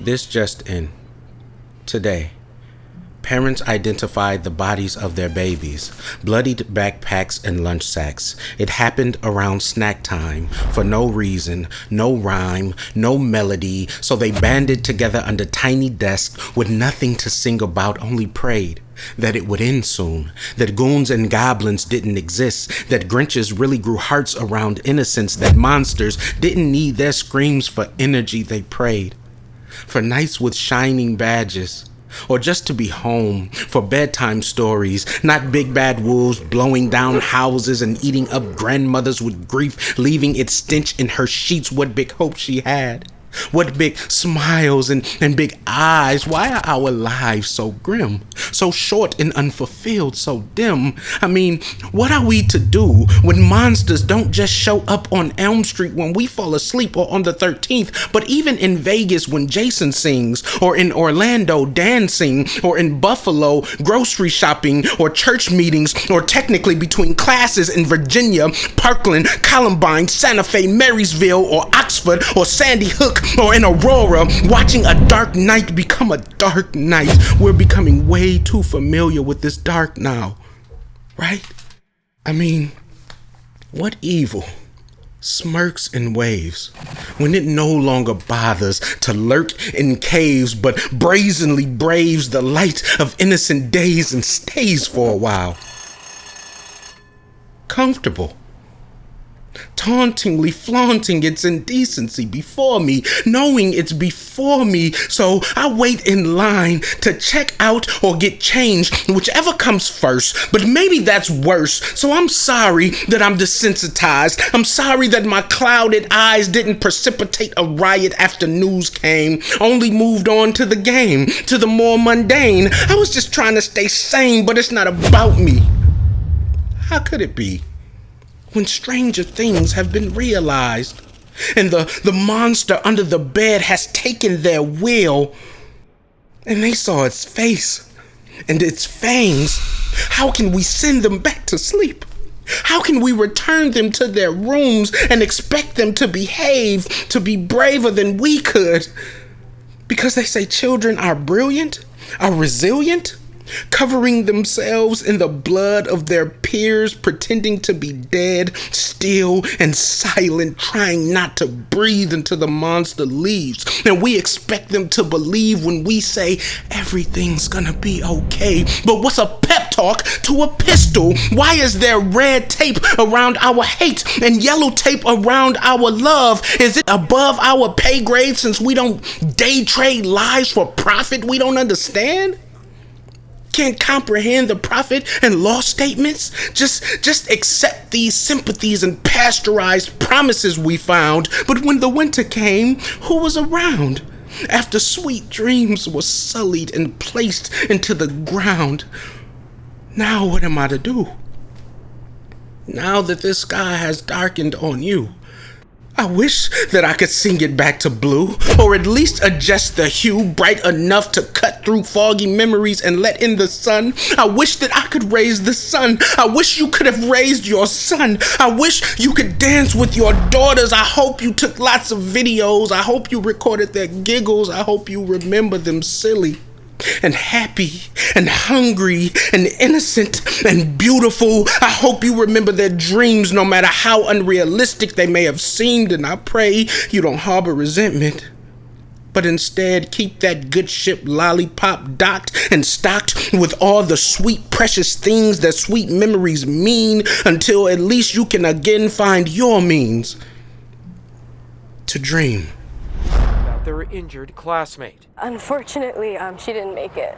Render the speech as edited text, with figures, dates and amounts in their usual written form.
This just in. Today, parents identified the bodies of their babies, bloodied backpacks and lunch sacks. It happened around snack time for no reason, no rhyme, no melody, so they banded together under tiny desks with nothing to sing about, only prayed that it would end soon, that goons and goblins didn't exist, that Grinches really grew hearts around innocence, that monsters didn't need their screams for energy. They prayed for nights with shining badges, or just to be home, for bedtime stories, not big bad wolves blowing down houses and eating up grandmothers with grief, leaving its stench in her sheets. What big hope she had. What big smiles and big eyes. Why are our lives so grim, so short and unfulfilled, so dim? I mean, what are we to do when monsters don't just show up on Elm Street when we fall asleep or on the 13th, but even in Vegas when Jason sings, or in Orlando dancing, or in Buffalo grocery shopping, or church meetings, or technically between classes in Virginia, Parkland, Columbine, Santa Fe, Marysville, or Oxford, or Sandy Hook, or in Aurora, watching a dark night become a dark night. We're becoming way too familiar with this dark now, right? I mean, what evil smirks and waves when it no longer bothers to lurk in caves, but brazenly braves the light of innocent days and stays for a while? Comfortable, tauntingly flaunting its indecency before me, knowing it's before me, so I wait in line to check out or get changed, whichever comes first, but maybe that's worse, so I'm sorry that I'm desensitized. I'm sorry that my clouded eyes didn't precipitate a riot after news came, only moved on to the game, to the more mundane. I was just trying to stay sane, but it's not about me. How could it be when stranger things have been realized, and the monster under the bed has taken their will, and they saw its face and its fangs? How can we send them back to sleep? How can we return them to their rooms and expect them to behave, to be braver than we could? Because they say children are brilliant, are resilient, covering themselves in the blood of their peers, pretending to be dead, still and silent, trying not to breathe until the monster leaves. And we expect them to believe when we say everything's gonna be okay. But what's a pep talk to a pistol? Why is there red tape around our hate and yellow tape around our love? Is it above our pay grade since we don't day trade lies for profit? We don't understand? Can't comprehend the profit and loss statements? Just accept these sympathies and pasteurized promises we found. But when the winter came, who was around? After sweet dreams were sullied and placed into the ground. Now what am I to do? Now that this sky has darkened on you, I wish that I could sing it back to blue, or at least adjust the hue bright enough to cut through foggy memories and let in the sun. I wish that I could raise the sun. I wish you could have raised your son. I wish you could dance with your daughters. I hope you took lots of videos. I hope you recorded their giggles. I hope you remember them silly and happy and hungry and innocent and beautiful. I hope you remember their dreams, no matter how unrealistic they may have seemed. And I pray you don't harbor resentment, but instead keep that good ship lollipop docked and stocked with all the sweet precious things that sweet memories mean, until at least you can again find your means to dream. Their injured classmate. Unfortunately, she didn't make it.